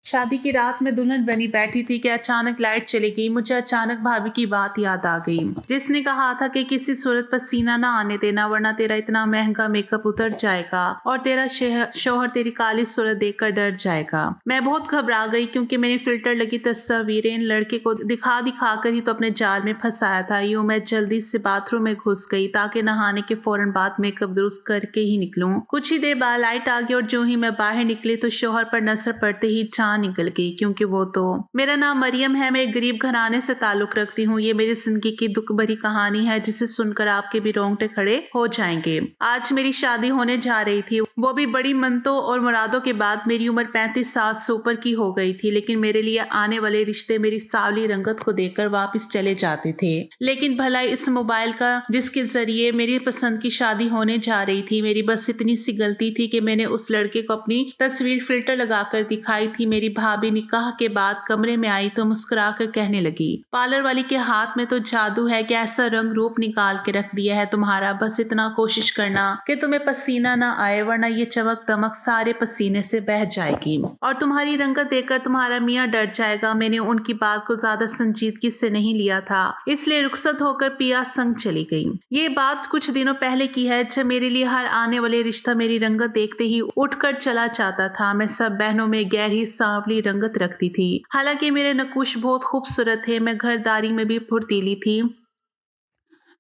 शादी की रात में दुल्हन बनी बैठी थी कि अचानक लाइट चली गई। मुझे अचानक भाभी की बात याद आ गई, जिसने कहा था कि किसी सूरत पर सीना ना आने देना, वरना तेरा इतना महंगा मेकअप उतर जाएगा और तेरा शौहर तेरी काली सूरत देखकर डर जाएगा। मैं बहुत घबरा गई क्योंकि मैंने फिल्टर लगी तस्वीरें इन लड़के को दिखा दिखा कर ही तो अपने जाल में फंसाया था। यूं मैं जल्दी से बाथरूम में घुस गई ताकि नहाने के फौरन बाद मेकअप दुरुस्त करके ही निकलूं। कुछ ही देर बाद लाइट आ गई और जो ही मैं बाहर निकली तो शौहर पर नजर पड़ते ही जान निकल गई, क्योंकि वो तो मेरा नाम मरियम है। मैं एक गरीब घराने से ताल्लुक रखती हूँ। ये मेरी जिंदगी की दुख भरी कहानी है जिसे सुनकर आपके भी रोंगटे खड़े हो जाएंगे। आज मेरी शादी होने जा रही थी, वो भी बड़ी मन्नतों और मुरादों के बाद। मेरी उम्र 35 साल से ऊपर की हो गई थी, लेकिन मेरे लिए आने वाले रिश्ते मेरी सावली रंगत को देखकर वापस चले जाते थे। लेकिन भला इस मोबाइल का जिसके जरिए मेरी पसंद की शादी होने जा रही थी, मेरी बस इतनी सी गलती थी कि मैंने उस लड़के को अपनी तस्वीर फिल्टर लगाकर दिखाई थी। मेरी भाभी निकाह के बाद कमरे में आई तो मुस्कुराकर कहने लगी, पार्लर वाली के हाथ में तो जादू है कि ऐसा रंग रूप निकाल के रख दिया है तुम्हारा। बस इतना कोशिश करना कि तुम्हें पसीना ना आए, वरना ये चमक दमक सारे पसीने से बह जाएगी और तुम्हारी रंगत देखकर तुम्हारा मियाँ डर जाएगा। मैंने उनकी बात को ज्यादा संजीदगी से नहीं लिया था, इसलिए रुखसत होकर पिया संग चली गई। ये बात कुछ दिनों पहले की है, जब मेरे लिए हर आने वाले रिश्ता मेरी रंगत देखते ही उठकर चला जाता था। मैं सब बहनों में गहरी सांवली रंगत रखती थी। हालांकि मेरे नकुश बहुत खूबसूरत थे, मैं घरदारी में भी फुर्तीली थी,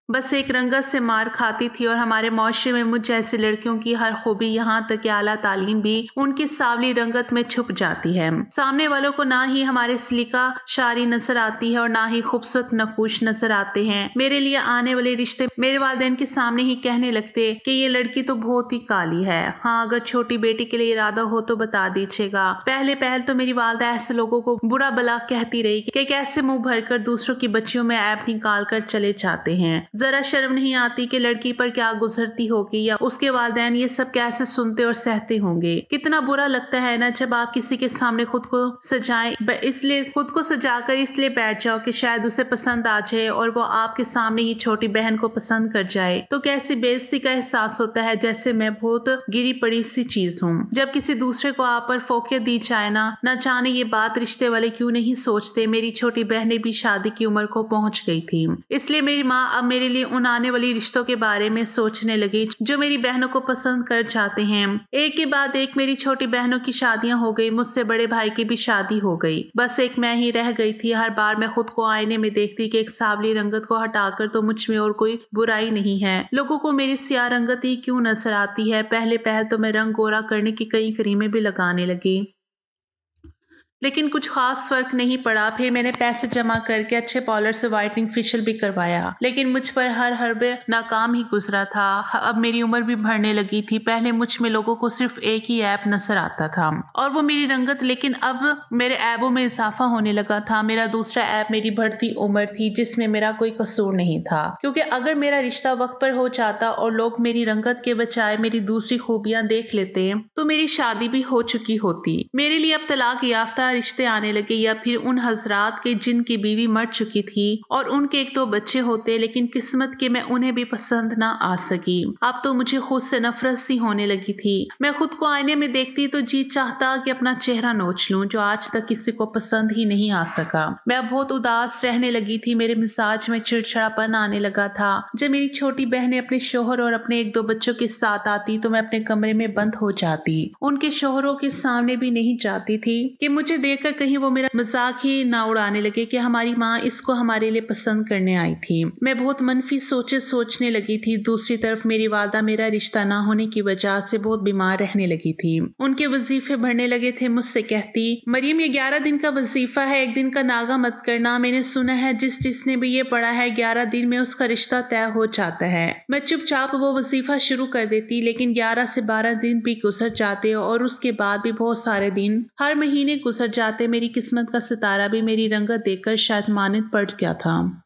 बस एक रंगत से मार खाती थी। और हमारे मुआशरे में मुझ जैसी लड़कियों की हर खूबी, यहाँ तक कि आला तालीम भी उनकी सावली रंगत में छुप जाती है। सामने वालों को ना ही हमारे सलीका शारी नजर आती है और ना ही खूबसूरत नकुश नजर आते हैं। मेरे लिए आने वाले रिश्ते मेरे वालिदैन के सामने ही कहने लगते कि ये लड़की तो बहुत ही काली है। हाँ, अगर छोटी बेटी के लिए इरादा हो तो बता दीजिएगा। पहले पहल तो मेरी वालदा ऐसे लोगों को बुरा भला कहती रही कि कैसे मुंह भरकर दूसरों की बच्चियों में ऐब निकाल कर चले जाते हैं। जरा शर्म नहीं आती कि लड़की पर क्या गुजरती होगी या उसके वालिदैन ये सब कैसे सुनते और सहते होंगे। कितना बुरा लगता है ना जब आप किसी के सामने खुद को सजाकर इसलिए बैठ जाओ कि शायद उसे पसंद आ जाए और वो आपके सामने ही छोटी बहन को पसंद कर जाए। तो कैसी बेइज्जती का एहसास होता है, जैसे मैं बहुत गिरी पड़ी सी चीज हूँ। जब किसी दूसरे को आप पर फोकियत दी जाए ना जाने ये बात रिश्ते वाले क्यों नहीं सोचते। मेरी छोटी बहनें भी शादी की उम्र को पहुंच गई थी, इसलिए मेरी माँ अब मेरे लिए उन आने वाली रिश्तों के बारे में सोचने लगी जो मेरी बहनों को पसंद कर जाते हैं। एक के बाद एक मेरी छोटी बहनों की शादियां हो गई, मुझसे बड़े भाई की भी शादी हो गई, बस एक मैं ही रह गई थी। हर बार मैं खुद को आईने में देखती कि एक सावली रंगत को हटाकर तो मुझ में और कोई बुराई नहीं है। लोगों को मेरी स्याह रंगत ही क्यों नजर आती है। पहले पहल तो मैं रंग गोरा करने की कई क्रीमें भी लगाने लगी, लेकिन कुछ खास फर्क नहीं पड़ा। फिर मैंने पैसे जमा करके अच्छे पार्लर से व्हाइटनिंग फेशियल भी करवाया, लेकिन मुझ पर हर हर्बे नाकाम ही गुजरा था। अब मेरी उम्र भी बढ़ने लगी थी। पहले मुझ में लोगों को सिर्फ एक ही ऐप नजर आता था और वो मेरी रंगत, लेकिन अब मेरे ऐबों में इजाफा होने लगा था। मेरा दूसरा ऐप मेरी बढ़ती उम्र थी, जिसमें मेरा कोई कसूर नहीं था, क्योंकि अगर मेरा रिश्ता वक्त पर हो जाता और लोग मेरी रंगत के बजाय मेरी दूसरी खूबियां देख लेते तो मेरी शादी भी हो चुकी होती। मेरे लिए अब तलाक याफ्ता रिश्ते आने लगे, या फिर उन हजरात के जिनकी बीवी मर चुकी थी और उनके एक दो बच्चे होते, लेकिन किस्मत के मैं उन्हें भी पसंद ना आ सकी। अब तो मुझे खुद से नफरत सी होने लगी थी। मैं खुद को आईने में देखती तो जी चाहता कि अपना चेहरा नोच लूं, जो आज तक किसी को पसंद ही नहीं आ सका। मैं अब बहुत उदास रहने लगी थी। मेरे मिजाज में चिड़चिड़ापन आने लगा था। जब मेरी छोटी बहनें अपने शोहर और अपने एक दो बच्चों के साथ आती तो मैं अपने कमरे में बंद हो जाती। उनके शोहरों के सामने भी नहीं चाहती थी कि मुझे देखकर कहीं वो मेरा मजाक ही ना उड़ाने लगे कि हमारी माँ इसको हमारे लिए पसंद करने आई थी। मैं बहुत मनफी सोचने लगी थी। दूसरी तरफ मेरी वालदा मेरा रिश्ता ना होने की वजह से बहुत बीमार रहने लगी थी। उनके वजीफे बढ़ने लगे थे। मुझसे कहती, मरियम ये 11 दिन का वजीफा है, एक दिन का नागा मत करना। मैंने सुना है जिसने भी ये पढ़ा है 11 दिन में उसका रिश्ता तय हो जाता है। मैं चुपचाप वो वजीफा शुरू कर देती, लेकिन 11 से 12 दिन भी गुजर जाते और उसके बाद भी बहुत सारे दिन, हर महीने गुजर जाते। मेरी किस्मत का सितारा भी मेरी रंगत देखकर शायद मानद पड़ गया था।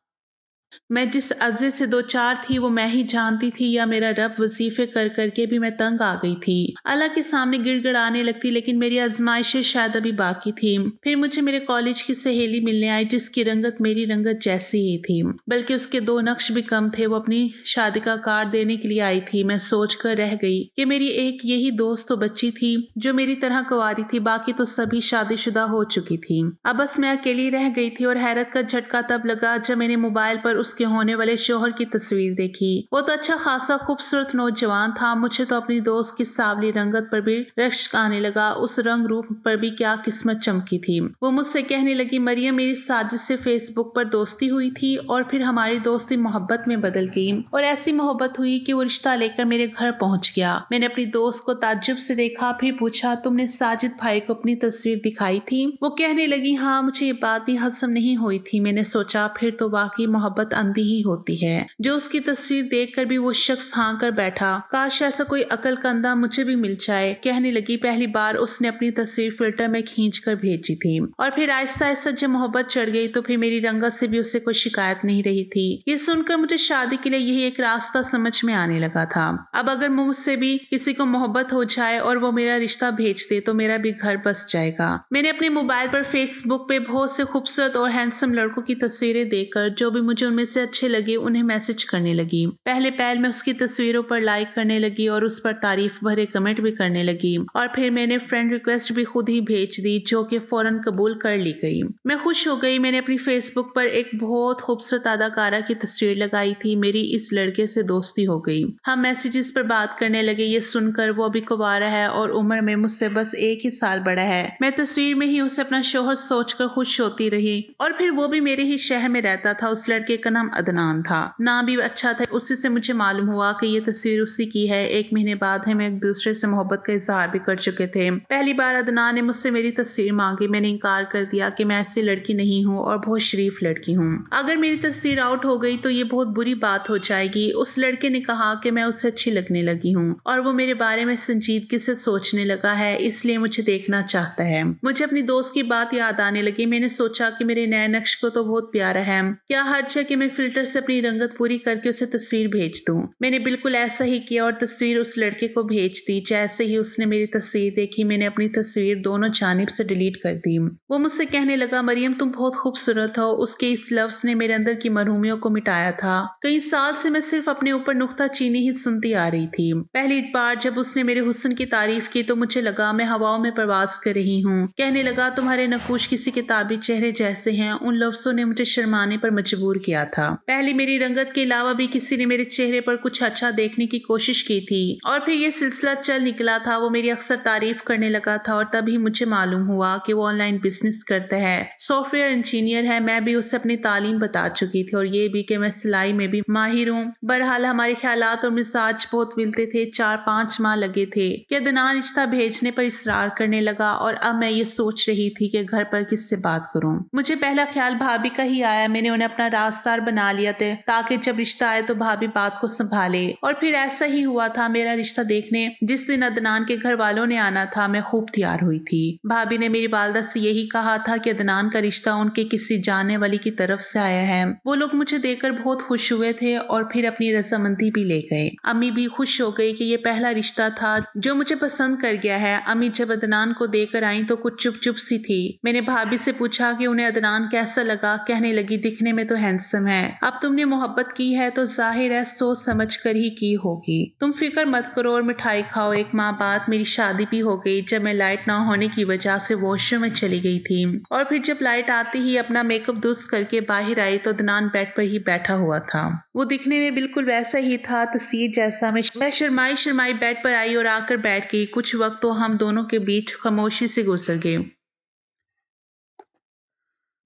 मैं जिस अज़े से दो चार थी वो मैं ही जानती थी, या मेरा रब वजीफे कर करके भी मैं तंग आ गई थी। अल्लाह के सामने गिड़गिड़ाने लगती, लेकिन मेरी आजमाइशें शायद अभी बाकी थी। फिर मुझे मेरे कॉलेज की सहेली मिलने आई, जिसकी रंगत मेरी रंगत जैसी ही थी, बल्कि उसके 2 नक्श भी कम थे। वो अपनी शादी का कार्ड देने के लिए आई थी। मैं सोच कर रह गई कि मेरी एक यही दोस्त तो बच्ची थी जो मेरी तरह कुंवारी थी, बाकी तो सभी शादीशुदा हो चुकी थी। अब बस मैं अकेली रह गई थी, और हैरत का झटका तब लगा जब मैंने मोबाइल पर उसके होने वाले शोहर की तस्वीर देखी। वो तो अच्छा खासा खूबसूरत नौजवान था। मुझे तो अपनी दोस्त की सावली रंगत पर भी रश्क आने लगा। उस रंग रूप पर भी क्या किस्मत चमकी थी। वो मुझसे कहने लगी, मरियम, मेरी साजिद से फेसबुक पर दोस्ती हुई थी और फिर हमारी दोस्ती मोहब्बत में बदल गई, और ऐसी मोहब्बत हुई कि वो रिश्ता लेकर मेरे घर पहुंच गया। मैंने अपनी दोस्त को ताज्जुब से देखा, फिर पूछा, तुमने साजिद भाई को अपनी तस्वीर दिखाई थी? वो कहने लगी, हाँ, मुझे ये बात भी हजम नहीं हुई थी। मैंने सोचा, फिर तो वाकई मोहब्बत अंधी ही होती है। जो उसकी तस्वीर देखकर भी वो शख्स हाँ कर बैठा। काश ऐसा कोई अकलकंदा मुझे भी मिल जाए। कहने लगी, पहली बार उसने अपनी तस्वीर फिल्टर में खींच कर भेजी थी, और फिर आहिस्ता आहिस्ता जब मोहब्बत चढ़ गई तो फिर मेरी रंगत से भी उसे कोई शिकायत नहीं रही थी। ये सुनकर मुझे शादी के लिए यही एक रास्ता समझ में आने लगा था। अब अगर मुझसे भी किसी को मोहब्बत हो जाए और वो मेरा रिश्ता भेज दे तो मेरा भी घर बस जाएगा। मैंने अपने मोबाइल पर फेसबुक पे बहुत से खूबसूरत और हैंडसम लड़कों की तस्वीरें देखकर जो भी मुझे उनमें से अच्छे लगे उन्हें मैसेज करने लगी। पहले पहल मैं उसकी तस्वीरों पर लाइक करने लगी और उस पर तारीफ भरे कमेंट भी करने लगी, और फिर मैंने फ्रेंड रिक्वेस्ट भी खुद ही भेज दी, जो कि फौरन कबूल कर ली गई। मैं खुश हो गई। मैंने अपनी फेसबुक पर एक बहुत खूबसूरत अदाकारा की तस्वीर लगाई थी। मेरी इस लड़के से दोस्ती हो गई। हम मैसेजेस पर बात करने लगे। ये सुनकर वो अभी कुंवारा है और उम्र में मुझसे बस 1 ही साल बड़ा है। मैं तस्वीर में ही उसे अपना शोहर सोचकर खुश होती रही, और फिर वो भी मेरे ही शहर में रहता था। उस लड़के का नाम अदनान था। नाम भी अच्छा था। उसी से मुझे मालूम हुआ कि ये तस्वीर उसी की है। 1 महीने बाद हम एक दूसरे से मोहब्बत का इजहार भी कर चुके थे। पहली बार अदनान ने मुझसे मेरी तस्वीर मांगी। मैंने इनकार कर दिया कि मैं ऐसी लड़की नहीं हूँ और बहुत शरीफ लड़की हूँ। अगर मेरी तस्वीर आउट हो गई तो ये बहुत बुरी बात हो जाएगी। उस लड़के ने कहा कि मैं उससे अच्छी लगने लगी हूँ और वो मेरे बारे में संजीदगी से सोचने लगा है, इसलिए मुझे देखना चाहता है। मुझे अपनी दोस्त की बात याद आने लगी। मैंने सोचा कि मेरे नए नक्श को तो बहुत प्यारा है, क्या हर्ज है कि मैं फिल्टर से अपनी रंगत पूरी करके उसे तस्वीर भेज दूं। मैंने बिल्कुल ऐसा ही किया और तस्वीर उस लड़के को भेज दी। जैसे ही उसने मेरी तस्वीर देखी, मैंने अपनी तस्वीर दोनों जानिब से डिलीट कर दी। वो मुझसे कहने लगा, मरियम, तुम बहुत खूबसूरत हो। उसके इस लफ्ज ने मेरे अंदर की मरहूमियों को मिटाया था। कई साल से मैं सिर्फ अपने ऊपर नुक्ताचीनी ही सुनती आ रही थी। पहली बार जब उसने मेरे हुस्न की तारीफ की तो मुझे लगा मैं हवाओं में प्रवास कर रही हूँ। कहने लगा, तुम्हारे नकूश किसी किताबी चेहरे जैसे हैं। उन लफ्जों ने मुझे शर्माने पर मजबूर किया था। पहले मेरी रंगत के अलावा भी किसी ने मेरे चेहरे पर कुछ अच्छा देखने की कोशिश की थी, और फिर ये सिलसिला चल निकला था। वो मेरी अक्सर तारीफ करने लगा था, और तभी मुझे मालूम हुआ कि वो ऑनलाइन बिजनेस करता है, सॉफ्टवेयर इंजीनियर है। मैं भी उसे अपनी तालीम बता चुकी थी, और ये भी कि मैं सिलाई में भी माहिर हूँ। बहरहाल हमारे ख्यालात और मिजाज बहुत मिलते थे। 4-5 माह लगे थे कि अदनान रिश्ता भेजने पर इसरार करने लगा, और अब मैं ये सोच रही थी कि घर पर किससे बात करूं। मुझे पहला ख्याल भाभी का ही आया। मैंने उन्हें अपना राजदार बना लिया था ताकि जब रिश्ता आए तो भाभी बात को संभाले, और फिर ऐसा ही हुआ था। मेरा रिश्ता देखने जिस दिन अदनान के घर वालों ने आना था, मैं खूब तैयार हुई थी। भाभी ने मेरी वालदा से यही कहा था कि अदनान का रिश्ता उनके किसी जानने वाली की तरफ से आया है। वो लोग मुझे देखकर बहुत खुश हुए थे और फिर अपनी रजामंदी भी ले गए। अम्मी भी खुश हो गई कि ये पहला रिश्ता था जो मुझे पसंद कर गया है। अम्मी जब अदनान को देकर आई तो कुछ चुप चुप सी थी। मैंने भाभी से पूछा कि उन्हें अदनान कैसा लगा। कहने लगी, दिखने में तो हैंडसम है। अब तुमने मोहब्बत की है तो जाहिर है सोच समझ कर ही की होगी। तुम फिक्र मत करो और मिठाई खाओ। 1 माह बाद मेरी शादी भी हो गई। जब मैं लाइट ना होने की वजह से वॉशरूम में चली गई थी, और फिर जब लाइट आती ही अपना मेकअप दुरुस्त करके बाहर आई तो अदनान बेड पर ही बैठा हुआ था। वो दिखने में बिल्कुल वैसा ही था, तस्वीर जैसा। मैं शर्माई शर्माई बेड पर आई और आकर बैठ गई। कुछ वक्त तो हम दोनों के बीच खामोशी से गुजर गए।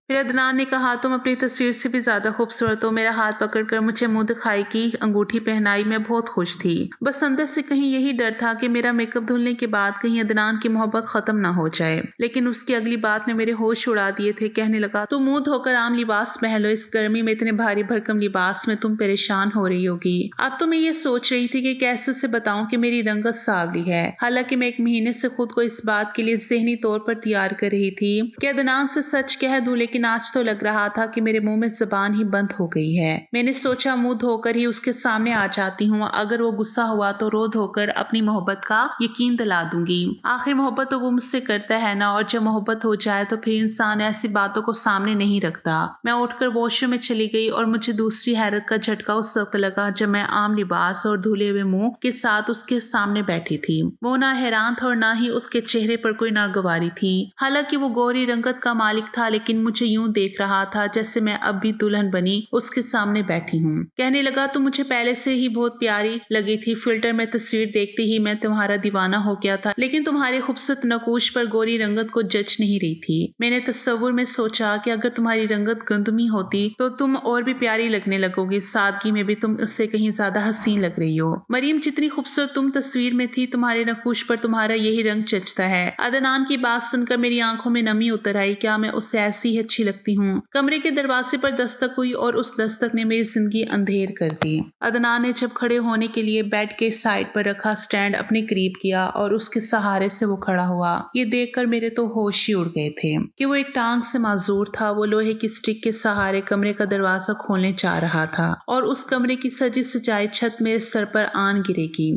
फिर अदनान ने कहा, तुम अपनी तस्वीर से भी ज्यादा खूबसूरत हो। मेरा हाथ पकड़कर मुझे मुंह दिखाई की अंगूठी पहनाई। मैं बहुत खुश थी। बस अंदर से कहीं यही डर था कि मेरा मेकअप धुलने के बाद कहीं अदनान की मोहब्बत खत्म ना हो जाए। लेकिन उसकी अगली बात ने मेरे होश उड़ा दिए थे। कहने लगा, तुम मुंह धोकर आम लिबास पहन लो। इस गर्मी में इतने भारी भरकम लिबास में तुम परेशान हो रही होगी। अब तो मैं ये सोच रही थी कि कैसे उसे बताऊं कि मेरी रंगत सावली है। हालांकि मैं 1 महीने से खुद को इस बात के लिए ज़हनी तौर पर तैयार कर रही थी कि अदनान से सच कह दूं, लेकिन लेकिन आज तो लग रहा था कि मेरे मुंह में जुबान ही बंद हो गई है। मैंने सोचा मुंह धोकर ही उसके सामने आ जाती हूँ, अगर वो गुस्सा हुआ तो रो धोकर अपनी मोहब्बत का यकीन दिला दूंगी। आखिर मोहब्बत तो वो मुझसे करता है ना, और जब मोहब्बत हो जाए तो फिर इंसान ऐसी बातों को सामने नहीं रखता। मैं उठकर वॉशरूम में चली गई और मुझे दूसरी हैरत का झटका उस वक्त लगा जब मैं आम लिबास और धुले हुए मुंह के साथ उसके सामने बैठी थी। वो ना हैरान था और ना ही उसके चेहरे पर कोई नागवारी थी। हालांकि वो गोरी रंगत का मालिक था, लेकिन मुझे यूं देख रहा था जैसे मैं अब भी दुल्हन बनी उसके सामने बैठी हूँ। कहने लगा, तुम मुझे पहले से ही बहुत प्यारी लगी थी। फिल्टर में तस्वीर देखते ही मैं तुम्हारा दीवाना हो गया था, लेकिन तुम्हारे खूबसूरत नकूश पर गोरी रंगत को जज नहीं रही थी। मैंने तस्वुर में सोचा कि अगर तुम्हारी रंगत गंदमी होती तो तुम और भी प्यारी लगने लगोगी। सादगी में भी तुम उससे कहीं ज्यादा हसीन लग रही हो। मरियम, जितनी खूबसूरत तुम तस्वीर में थी, तुम्हारे नकूश पर तुम्हारा यही रंग जचता है। अदनान की बात सुनकर मेरी आंखों में नमी उतर आई। क्या मैं उससे ऐसी ही अच्छी लगती हूँ? कमरे के दरवाजे पर दस्तक हुई और उस दस्तक ने मेरी जिंदगी अंधेर कर दी। अदनान ने जब खड़े होने के लिए बेड के साइड पर रखा स्टैंड अपने करीब किया और उसके सहारे से वो खड़ा हुआ। ये देखकर मेरे तो होश ही उड़ गए थे कि वो एक टांग से माजूर था। वो लोहे की स्टिक के सहारे कमरे का दरवाजा खोलने जा रहा था और उस कमरे की सजी सजाई छत मेरे सर पर आन गिरेगी।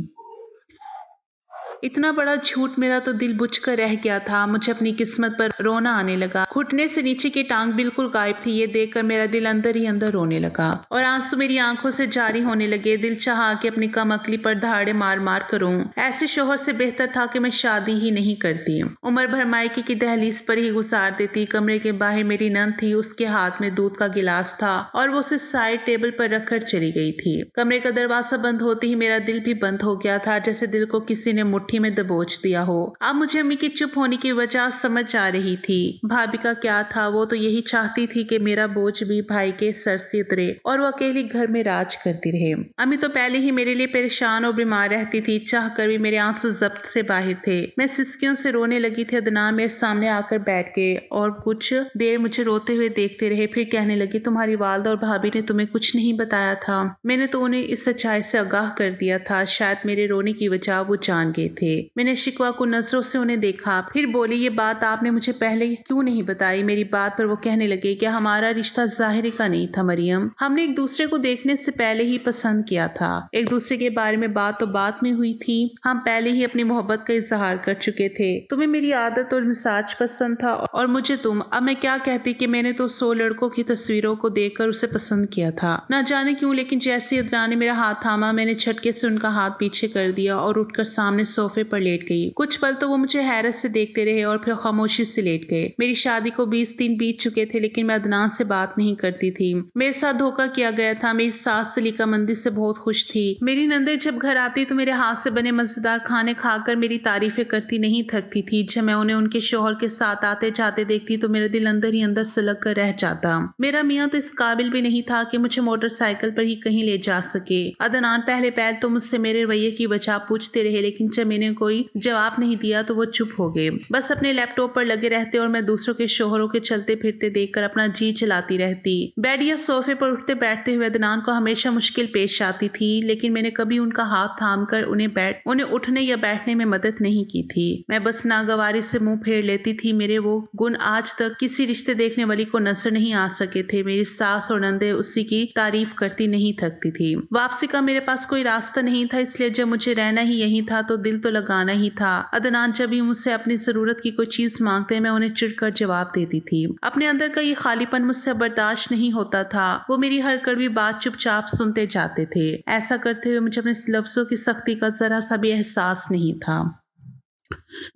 इतना बड़ा झूठ, मेरा तो दिल बुझ कर रह गया था। मुझे अपनी किस्मत पर रोना आने लगा। घुटने से नीचे की टांग बिल्कुल गायब थी। ये देखकर मेरा दिल अंदर ही अंदर रोने लगा और आंसू मेरी आंखों से जारी होने लगे। दिल चाहा कि अपनी कम अकली पर दहाड़े मार मार करूं। ऐसे शोहर से बेहतर था कि मैं शादी ही नहीं करती, उम्र भर मायके की दहलीज पर ही गुजार देती। कमरे के बाहर मेरी नंद थी, उसके हाथ में दूध का गिलास था और वो उसे साइड टेबल पर रखकर चली गई थी। कमरे का दरवाजा बंद होते ही मेरा दिल भी बंद हो गया था, जैसे दिल को किसी ने मुट्ठी में दबोच दिया हो। अब मुझे अम्मी की चुप होने की वजह समझ आ रही थी। भाभी का क्या था, वो तो यही चाहती थी कि मेरा बोझ भी भाई के सर से उतरे और वो अकेली घर में राज करती रहे। अम्मी तो पहले ही मेरे लिए परेशान और बीमार रहती थी, चाह कर भी मेरे आंसू जब्त से बाहर थे। मैं सिसकियों से रोने लगी थी। अदनान मेरे सामने आकर बैठ गए और कुछ देर मुझे रोते हुए देखते रहे। फिर कहने लगी, तुम्हारी वालदा और भाभी ने तुम्हें कुछ नहीं बताया था? मैंने तो उन्हें इस सच्चाई से आगाह कर दिया था। शायद मेरे रोने की वजह वो जान गए थे। मैंने शिकवा को नजरों से उन्हें देखा, फिर बोली, ये बात आपने मुझे पहले क्यों नहीं बताई? मेरी बात पर वो कहने लगे, क्या हमारा रिश्ता जाहिरी का नहीं था मरियम? हमने एक दूसरे को देखने से पहले ही पसंद किया था। एक दूसरे के बारे में बात तो बाद में हुई थी। हम पहले ही अपनी मोहब्बत का इजहार कर चुके थे। तुम्हें मेरी आदत और मिजाज पसंद था और मुझे तुम। अब मैं क्या कहती कि मैंने तो 100 लड़कों की तस्वीरों को देखकर उसे पसंद किया था। ना जाने क्यों, लेकिन जैसे ही अदनान ने मेरा हाथ थामा, मैंने झटके से उनका हाथ पीछे कर दिया और उठकर सामने सोफे पर लेट गई। कुछ पल तो वो मुझे हैरत से देखते रहे और फिर खामोशी से लेट गए। मेरी शादी को 20 दिन बीत चुके थे, लेकिन मैं अदनान से बात नहीं करती थी। मेरे साथ धोखा किया गया था। मेरी सास सलीका मंदी से बहुत खुश थी। मेरी नंदे जब घर आती तो मेरे हाथ से बने मजेदार खाने खाकर मेरी तारीफें करती नहीं थकती थी। जब मैं उन्हें उनके शौहर के साथ आते जाते देखती तो मेरा दिल अंदर ही अंदर सिलक कर रह जाता। मेरा मियाँ तो इस काबिल भी नहीं था कि मुझे मोटरसाइकिल पर ही कहीं ले जा सके। अदनान पहले पहल तो मुझसे मेरे रवैये की वजह पूछते रहे, लेकिन जब मैंने कोई जवाब नहीं दिया तो वो चुप हो गए। बस अपने लैपटॉप पर लगे रहते और मैं दूसरों के शोहरों के चलते फिरते देखकर अपना जी चलाती रहती। बेड या सोफे पर उठते बैठते हुए अदनान को हमेशा मुश्किल पेश आती थी, लेकिन मैंने कभी उनका हाथ थाम कर उन्हें उठने या बैठने में मदद नहीं की थी। मैं बस नागवारी से मुंह फेर लेती थी। मेरे वो गुण आज तक किसी रिश्ते देखने वाली को नजर नहीं आ सके थे। मेरी सास और नंदे उसी की तारीफ करती नहीं थकती थी। वापसी का मेरे पास कोई रास्ता नहीं था, इसलिए जब मुझे रहना ही यही था तो दिल तो लगाना ही था। अदनान जब भी मुझसे अपनी जरूरत की कोई चीज मांगते मैं उन्हें चिढ़कर जवाब देती थी। अपने अंदर का ये खालीपन मुझसे बर्दाश्त नहीं होता था। वो मेरी हर कड़वी बात चुपचाप सुनते जाते थे। ऐसा करते हुए मुझे अपने लफ्जों की सख्ती का जरा सा भी एहसास नहीं था।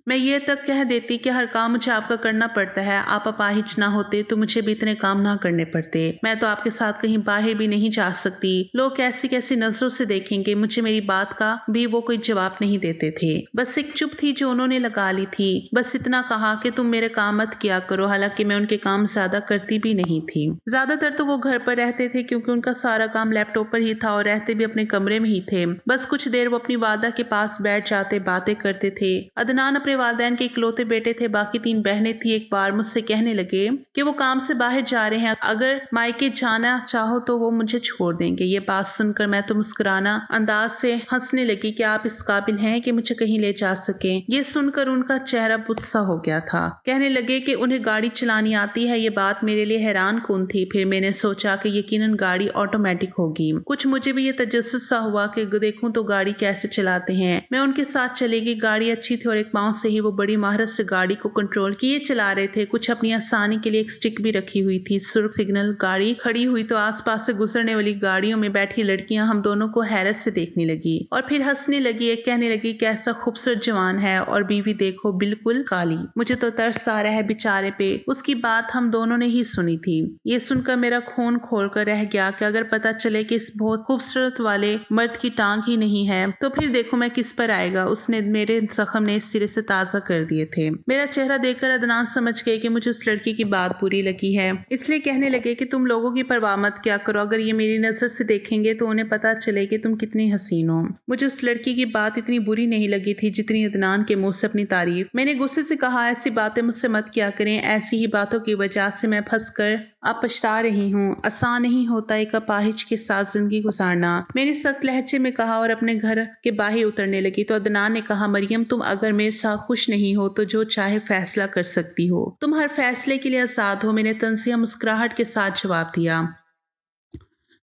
मैं ये तक कह देती कि हर काम मुझे आपका करना पड़ता है। आप अपाहिज ना होते तो मुझे भी इतने काम ना करने पड़ते। मैं तो आपके साथ कहीं बाहर भी नहीं जा सकती। लोग कैसी कैसी नजरों से देखेंगे मुझे। मेरी बात का भी वो कोई जवाब नहीं देते थे। बस एक चुप थी जो उन्होंने लगा ली थी। बस इतना कहा कि तुम मेरे काम मत किया करो। हालांकि मैं उनके काम ज्यादा करती भी नहीं थी। ज्यादातर तो वो घर पर रहते थे क्योंकि उनका सारा काम लैपटॉप पर ही था और रहते भी अपने कमरे में ही थे। बस कुछ देर वो अपनी वादा के पास बैठ जाते, बातें करते थे। अदनान अदनान अपने वालिदैन के इकलौते बेटे थे, बाकी 3 बहनें थी। एक बार मुझसे कहने लगे कि वो काम से बाहर जा रहे हैं, अगर मायके जाना चाहो तो वो मुझे छोड़ देंगे। ये बात सुनकर मैं तो मुस्कुराना अंदाज से हंसने लगी कि आप इस काबिल हैं कि मुझे कहीं ले जा सके। ये सुनकर उनका चेहरा बुत्सा हो गया था। कहने लगे कि उन्हें गाड़ी चलानी आती है। ये बात मेरे लिए हैरान कुन थी। फिर मैंने सोचा कि यकीनन गाड़ी ऑटोमेटिक होगी। कुछ मुझे भी ये तजस्सुस सा हुआ कि देखूं तो गाड़ी कैसे चलाते हैं। मैं उनके साथ चली गई। गाड़ी अच्छी थी और एक पांव से ही वो बड़ी महारत से गाड़ी को कंट्रोल किए चला रहे थे। कुछ अपनी आसानी के लिए एक स्टिक भी रखी हुई थी। सुर्ख सिग्नल गाड़ी खड़ी हुई तो आसपास से गुजरने वाली गाड़ियों में बैठी लड़कियां हम दोनों को हैरत से देखने लगी और फिर हंसने लगी। एक कहने लगी कैसा खूबसूरत जवान है और बीवी देखो बिल्कुल काली। मुझे तो तरस आ रहा है बेचारे पे। उसकी बात हम दोनों ने ही सुनी थी। ये सुनकर मेरा खून खोल कर रह गया कि अगर पता चले कि इस बहुत खूबसूरत वाले मर्द की टांग ही नहीं है तो फिर देखो मैं किस पर आएगा। उसने मेरे जख्म ने इस सिरे से ताजा कर दिए थे। मेरा चेहरा देखकर अदनान समझ गए कि मुझे उस लड़की की बात बुरी लगी है, इसलिए कहने लगे कि तुम लोगों की परवाह मत क्या करो। अगर ये मेरी नजर से देखेंगे तो उन्हें पता चले कि तुम कितनी हसीन हो। मुझे उस लड़की की बात इतनी बुरी नहीं लगी थी जितनी अदनान के मुंह से अपनी तारीफ। मैंने गुस्से से कहा ऐसी बातें मुझसे मत किया करें। ऐसी ही बातों की वजह से मैं फंस कर अब पछता रही हूँ। आसान नहीं होता एक अपाहिज के साथ जिंदगी गुजारना। मैंने सख्त लहजे में कहा और अपने घर के बाहर उतरने लगी तो अदनान ने कहा मरियम तुम अगर मेरे साथ खुश नहीं हो तो जो चाहे फैसला कर सकती हो। तुम हर फैसले के लिए आजाद हो। मैंने तंजिया मुस्कुराहट के साथ जवाब दिया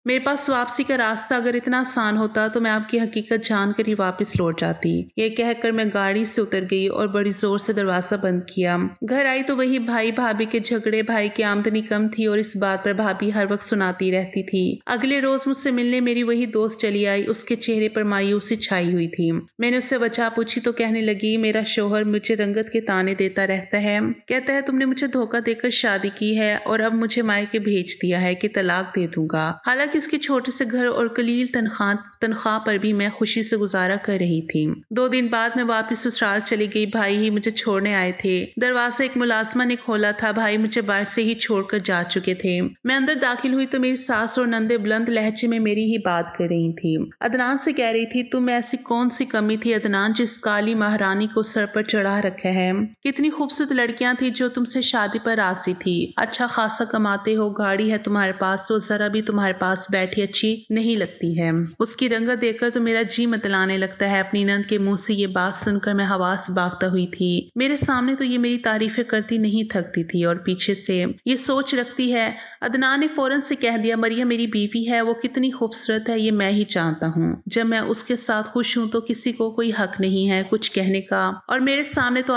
मेरे पास वापसी का रास्ता अगर इतना आसान होता तो मैं आपकी हकीकत जानकर ही वापस लौट जाती। ये कहकर मैं गाड़ी से उतर गई और बड़ी जोर से दरवाजा बंद किया। घर आई तो वही भाई भाभी के झगड़े। भाई की आमदनी कम थी और इस बात पर भाभी हर वक्त सुनाती रहती थी। अगले रोज मुझसे मिलने मेरी वही दोस्त चली आई। उसके चेहरे पर मायूसी छाई हुई थी। मैंने उससे वजह पूछी तो कहने लगी मेरा शोहर मुझे रंगत के ताने देता रहता है। कहता है तुमने मुझे धोखा देकर शादी की है और अब मुझे मायके भेज दिया है कि तलाक दे दूंगा। हालांकि उसके छोटे से घर और कलील तनख्वाह पर भी मैं खुशी से गुजारा कर रही थी। 2 दिन बाद मैं वापस ससुराल चली गई। भाई ही मुझे छोड़ने आए थे। दरवाजा एक मुलाजमा ने खोला था। भाई मुझे बाहर से ही छोड़कर जा चुके थे। मैं अंदर दाखिल हुई तो मेरी सास और नंदे बुलंद लहजे में मेरी ही बात कर रही थी। अदनान से कह रही थी तुम ऐसी कौन सी कमी थी अदनान जिस काली महारानी को सर पर चढ़ा रखा है। कितनी खूबसूरत लड़कियां थी जो तुमसे शादी पर राजी थी। अच्छा खासा कमाते हो, गाड़ी है तुम्हारे पास, तो जरा भी तुम्हारे पास बैठी अच्छी नहीं लगती है। उसकी रंगत देखकर तो मेरा जी मतलाने लगता है। अपनी नंद के मुंह से ये बात सुनकर मैं हवास भागता हुई थी। मेरे सामने तो ये मेरी तारीफें करती नहीं थकती थी और पीछे से ये सोच रखती है। अदनान ने फौरन से कह दिया मरियम मेरी बीवी है, वो कितनी खूबसूरत है ये मैं ही जानता हूँ। जब मैं उसके साथ खुश हूँ तो किसी को कोई हक नहीं है कुछ कहने का। और मेरे सामने तो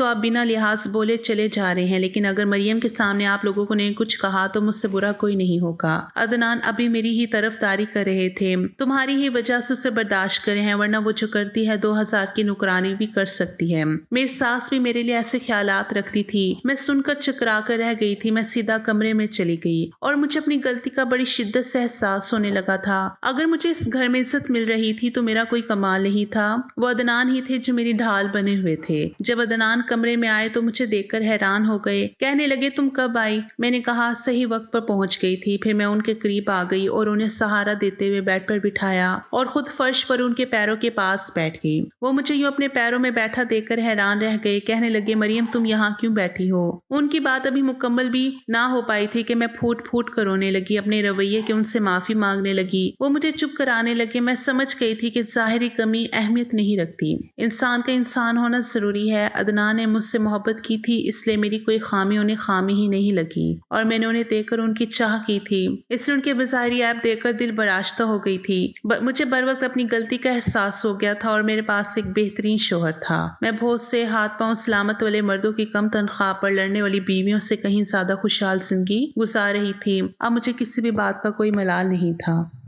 आप बिना लिहाज बोले चले जा रहे हैं, लेकिन अगर मरियम के सामने आप लोगों को ने कुछ कहा तो मुझसे बुरा कोई नहीं होगा। अदनान अभी मेरी ही तरफदारी कर रहे थे। तुम्हारी ही वजह से उसे बर्दाश्त करे हैं, वरना वो जो करती है 2000 की नुकरानी भी कर सकती है। मेरी सास भी मेरे लिए ऐसे ख्यालात रखती थी। मैं सुनकर चकरा कर रह गई थी। मैं सीधा कमरे में चली गई और मुझे अपनी गलती का बड़ी शिद्दत से एहसास होने लगा था। अगर मुझे इस घर में इज्जत मिल रही थी तो मेरा कोई कमाल नहीं था। वो अदनान ही थे जो मेरी ढाल बने हुए थे। जब अदनान कमरे में आए तो मुझे देखकर हैरान हो गए। कहने लगे तुम कब आई? मैंने कहा सही वक्त पर पहुंच गई थी। फिर मैं उनके करीब आ गई और उन्हें सहारा देते हुए बेड पर बिठाया और खुद फर्श पर उनके पैरों के पास बैठ गई। वो मुझे यूं अपने पैरों में बैठा देखकर हैरान रह गए। कहने लगे मरियम तुम यहाँ क्यों बैठी हो? उनकी बात अभी मुकम्मल भी ना हो पाई थी कि मैं फूट फूट कर रोने लगी। अपने रवैये की उनसे माफी मांगने लगी। वो मुझे चुप कराने लगे। मैं समझ गई थी कि जाहिरी कमी अहमियत नहीं रखती। इंसान का इंसान होना जरूरी है। अदनान ने मुझसे मोहब्बत की थी इसलिए मेरी कोई खामी उन्हें खामी ही नहीं लगी और मैंने उन्हें देखकर उनकी चाह की थी, इसलिए उनके बज़ाहिरी ऐब देखकर दिल बराश्ता हो गई थी। मुझे बर वक्त अपनी गलती का एहसास हो गया था और मेरे पास एक बेहतरीन शोहर था। मैं बहुत से हाथ पांव सलामत वाले मर्दों की कम तनख्वाह पर लड़ने वाली बीवियों से कहीं ज्यादा खुशहाल जिंदगी गुजार रही थी। अब मुझे किसी भी बात का कोई मलाल नहीं था।